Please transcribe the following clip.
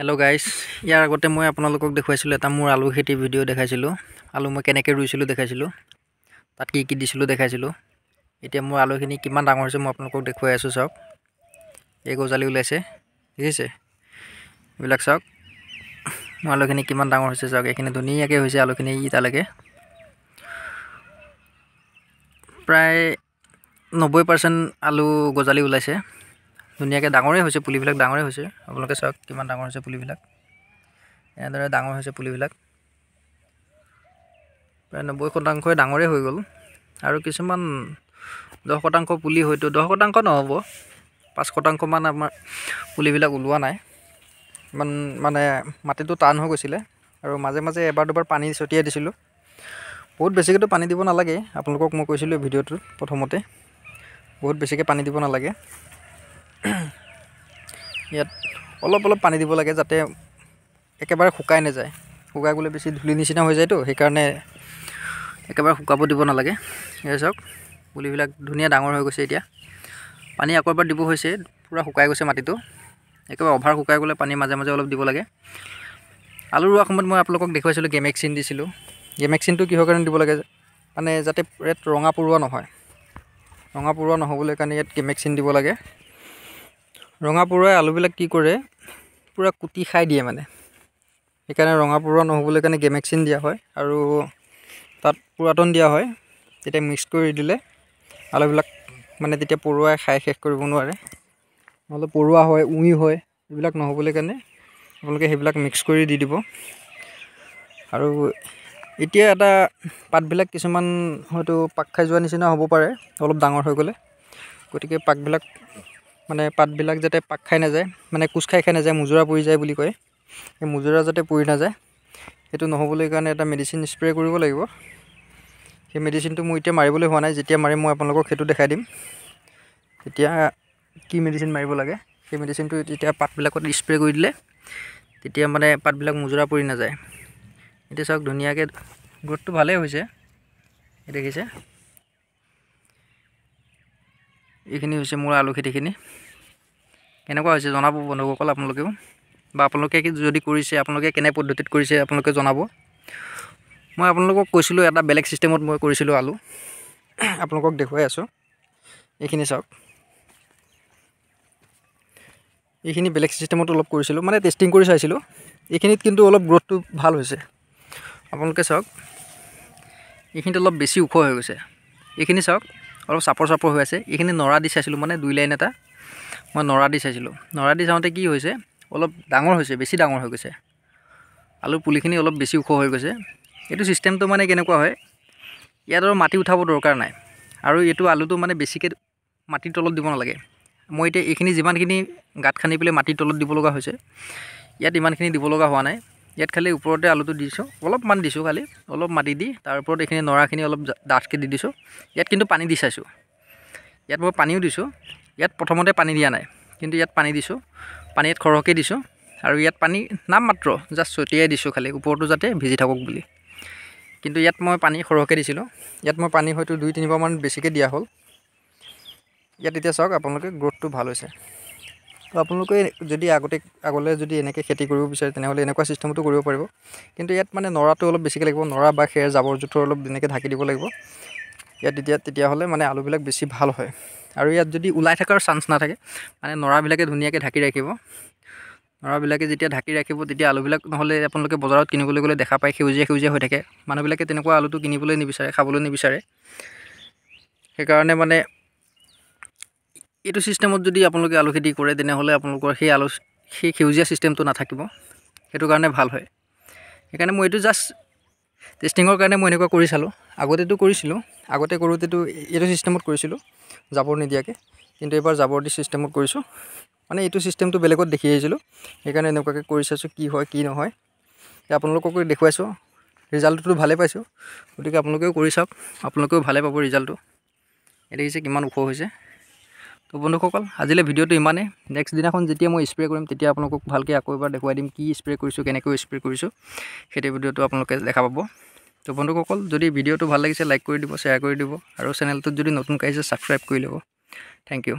Hello' guys, ইয়াৰ আগতে মই আপোনালোকক দেখুৱাইছিলোঁ এটা মোৰ আলু খেতিৰ ভিডিঅ' দেখাইছিলোঁ। আলু মই কেনেকৈ ৰুইছিলোঁ দেখাইছিলোঁ, তাত কি কি দিছিলোঁ দেখাইছিলোঁ। এতিয়া মোৰ আলুখিনি কিমান ডাঙৰ হৈছে মই আপোনালোকক দেখুৱাই আছোঁ। চাওক, এই গজালি ওলাইছে, দেখিছে? এইবিলাক চাওক, মোৰ আলুখিনি কিমান ডাঙৰ হৈছে চাওক। এইখিনি ধুনীয়াকৈ হৈছে আলুখিনি এতিয়ালৈকে। প্ৰায় 90% আলু গজালি ওলাইছে। ধুনীয়াকৈ ডাঙৰেই হৈছে, পুলিবিলাক ডাঙৰেই হৈছে। আপোনালোকে চাওক কিমান ডাঙৰ হৈছে পুলিবিলাক। এনেদৰে ডাঙৰ হৈছে পুলিবিলাক, প্ৰায় 90% ডাঙৰেই হৈ গ'ল। আৰু কিছুমান 10% পুলি হয়তো 10% নহ'ব, 5% আমাৰ পুলিবিলাক ওলোৱা নাই। ইমান মানে মাটিটো টান হৈ গৈছিলে আৰু মাজে মাজে এবাৰ দুবাৰ পানী ছটিয়াই দিছিলোঁ। বহুত বেছিকৈতো পানী দিব নালাগে, আপোনালোকক মই কৈছিলোঁ ভিডিঅ'টোত প্ৰথমতে, বহুত বেছিকৈ পানী দিব নালাগে। ইয়াত অলপ অলপ পানী দিব লাগে, যাতে একেবাৰে শুকাই নাযায়। শুকাই গ'লে বেছি ধূলি নিচিনা হৈ যায়তো, সেইকাৰণে একেবাৰে শুকাব দিব নালাগে। এই চাওক, পুলিবিলাক ধুনীয়া ডাঙৰ হৈ গৈছে। এতিয়া পানী আকৌ এবাৰ দিব হৈছে, পূৰা শুকাই গৈছে মাটিটো। একেবাৰে অভাৰ শুকাই গ'লে পানী মাজে মাজে অলপ দিব লাগে। আলু ৰোৱাৰ সময়ত মই আপোনালোকক দেখুৱাইছিলোঁ গেমেক্সিন দিছিলোঁ। গেমেক্সিনটো কিহৰ কাৰণে দিব লাগে, মানে যাতে ইয়াত ৰঙা পৰুৱা নহয়। ৰঙা পৰুৱা নহ'বলৈ কাৰণে ইয়াত গেমেক্সিন দিব লাগে। ৰঙা পৰুৱাই আলুবিলাক কি কৰে, পূৰা কুটি খাই দিয়ে মানে। সেইকাৰণে ৰঙা পৰুৱা নহ'বলৈ কাৰণে গেমেক্সিন দিয়া হয় আৰু তাত পুৰাটন দিয়া হয়। তেতিয়া মিক্স কৰি দিলে আলুবিলাক মানে তেতিয়া পৰুৱাই খাই শেষ কৰিব নোৱাৰে। নহ'লে পৰুৱা হয়, উঁই হয়, এইবিলাক নহ'বলৈ কাৰণে আপোনালোকে সেইবিলাক মিক্স কৰি দি দিব। আৰু এতিয়া এটা পাতবিলাক কিছুমান হয়তো পাক খাই যোৱা নিচিনা হ'ব পাৰে অলপ ডাঙৰ হৈ গ'লে। গতিকে পাতবিলাক যাতে পাক খাই নাযায়, মানে কোচ খাই নাযায়, মুজৰা পৰি যায় বুলি কয়। সেই মুজৰা যাতে পৰি নাযায়, সেইটো নহ'বলৈ কাৰণে এটা মেডিচিন স্প্ৰে কৰিব লাগিব। সেই মেডিচিনটো মোৰ এতিয়া মাৰিবলৈ হোৱা নাই, যেতিয়া মাৰিম মই আপোনালোকক সেইটো দেখাই দিম। এতিয়া কি মেডিচিন মাৰিব লাগে, সেই মেডিচিনটো এতিয়া পাতবিলাকত স্প্ৰে কৰি দিলে তেতিয়া মানে পাতবিলাক মুজৰা পৰি নাযায়। এতিয়া চাওক ধুনীয়াকৈ গ্ৰোথটো ভালেই হৈছে, দেখিছে? এইখিনি হৈছে মোৰ আলু খেতিখিনি। কেনেকুৱা হৈছে জনাব বন্ধুসকল আপোনালোকেও, বা আপোনালোকে যদি কৰিছে আপোনালোকে কেনে পদ্ধতিত কৰিছে আপোনালোকে জনাব। মই আপোনালোকক কৈছিলোঁ এটা বেলেগ ছিষ্টেমত মই কৰিছিলোঁ আলু, আপোনালোকক দেখুৱাই আছোঁ। এইখিনি চাওক, এইখিনি বেলেগ ছিষ্টেমত অলপ কৰিছিলোঁ, মানে টেষ্টিং কৰি চাইছিলোঁ। এইখিনিত কিন্তু অলপ গ্ৰোথটো ভাল হৈছে। আপোনালোকে চাওক, এইখিনিত অলপ বেছি ওখ হৈ গৈছে। এইখিনি চাওক অলপ চাপৰ চাপৰ হৈ আছে। এইখিনি নৰা দি চাইছিলোঁ, মানে 2 লাইন এটা মই নৰা দি চাইছিলোঁ। নৰা দি চাওঁতে কি হৈছে, অলপ ডাঙৰ হৈছে, বেছি ডাঙৰ হৈ গৈছে। আলুৰ পুলিখিনি অলপ বেছি ওখ হৈ গৈছে। এইটো ছিষ্টেমটো মানে কেনেকুৱা হয়, ইয়াত আৰু মাটি উঠাব দৰকাৰ নাই। আৰু এইটো আলুটো মানে বেছিকৈ মাটিৰ তলত দিব নালাগে। মই এতিয়া এইখিনি যিমানখিনি গাঁত খান্দি পেলাই মাটিৰ তলত দিব লগা হৈছে, ইয়াত ইমানখিনি দিব লগা হোৱা নাই। ইয়াত খালি ওপৰতে আলুটো দিছোঁ, অলপমান দিছোঁ, খালি অলপ মাটি দি তাৰ ওপৰত এইখিনি নৰাখিনি অলপ ডাঠকৈ দি দিছোঁ। ইয়াত কিন্তু পানী দি চাইছোঁ, ইয়াত মই পানীও দিছোঁ। ইয়াত প্ৰথমতে পানী দিয়া নাই, কিন্তু ইয়াত পানী দিছোঁ। পানী ইয়াত সৰহকৈ দিছোঁ আৰু ইয়াত পানী নামমাত্ৰ জাষ্ট ছটিয়াই দিছোঁ, খালি ওপৰটো যাতে ভিজি থাকক বুলি। কিন্তু ইয়াত মই পানী সৰহকৈ দিছিলোঁ। ইয়াত মই পানী হয়তো 2-3 বাৰমান বেছিকৈ দিয়া হ'ল। ইয়াত এতিয়া চাওক আপোনালোকে গ্ৰোথটো ভাল হৈছে। তো আপোনালোকে যদি আগলৈ যদি এনেকৈ খেতি কৰিব বিচাৰে তেনেহ'লে এনেকুৱা ছিষ্টেমতো কৰিব পাৰিব। কিন্তু ইয়াত মানে নৰাটো অলপ বেছিকৈ লাগিব, নৰা বা খেৰ জাবৰ জোঁথৰ অলপ তেনেকৈ ঢাকি দিব লাগিব ইয়াত। তেতিয়াহ'লে মানে আলুবিলাক বেছি ভাল হয়। আৰু ইয়াত যদি ওলাই থকাৰ চান্স নাথাকে, মানে নৰাবিলাকে ধুনীয়াকৈ ঢাকি ৰাখিব। নৰাবিলাকে যেতিয়া ঢাকি ৰাখিব তেতিয়া আলুবিলাক, নহ'লে আপোনালোকে বজাৰত কিনিবলৈ গ'লে দেখা পায় সেউজীয়া সেউজীয়া হৈ থাকে। মানুহবিলাকে তেনেকুৱা আলুটো কিনিবলৈ নিবিচাৰে, খাবলৈ নিবিচাৰে। সেইকাৰণে মানে এইটো ছিষ্টেমত যদি আপোনালোকে আলু খেতি কৰে তেনেহ'লে আপোনালোকৰ সেই সেউজীয়া ছিষ্টেমটো নাথাকিব। সেইটো কাৰণে ভাল হয়। সেইকাৰণে মই এইটো জাষ্ট টেষ্টিঙৰ কাৰণে মই এনেকুৱা কৰি চালোঁ। আগতেতো কৰিছিলোঁ, আগতে কৰোঁতেতো এইটো ছিষ্টেমত কৰিছিলোঁ জাবৰ নিদিয়াকৈ। কিন্তু এইবাৰ জাবৰ দি ছিষ্টেমত কৰিছোঁ, মানে এইটো ছিষ্টেমটো বেলেগত দেখি আহিছিলোঁ, সেইকাৰণে এনেকুৱাকৈ কৰি চাইছোঁ কি হয় কি নহয়। আপোনালোককো দেখুৱাইছোঁ, ৰিজাল্টটো ভালেই পাইছোঁ। গতিকে আপোনালোকেও কৰি চাওক, আপোনালোকেও ভালে পাব ৰিজাল্টটো। দেখিছে কিমান ওখ হৈছে। তো বন্ধুসকল, আজিলৈ ভিডিঅ'টো ইমানেই। নেক্সট দিনাখন যেতিয়া মই স্প্ৰে কৰিম তেতিয়া আপোনালোকক ভালকৈ আকৌ এবাৰ দেখুৱাই দিম কি স্প্ৰে কৰিছোঁ, কেনেকৈ স্প্ৰে কৰিছোঁ। সেইটো ভিডিঅ'টো আপোনালোকে দেখা পাব। তো বন্ধুসকল, যদি ভিডিঅ'টো ভাল লাগিছে লাইক কৰি দিব, শ্বেয়াৰ কৰি দিব, আৰু চেনেলটোত যদি নতুনকৈ আহিছে ছাবস্ক্ৰাইব কৰি ল'ব। Thank U.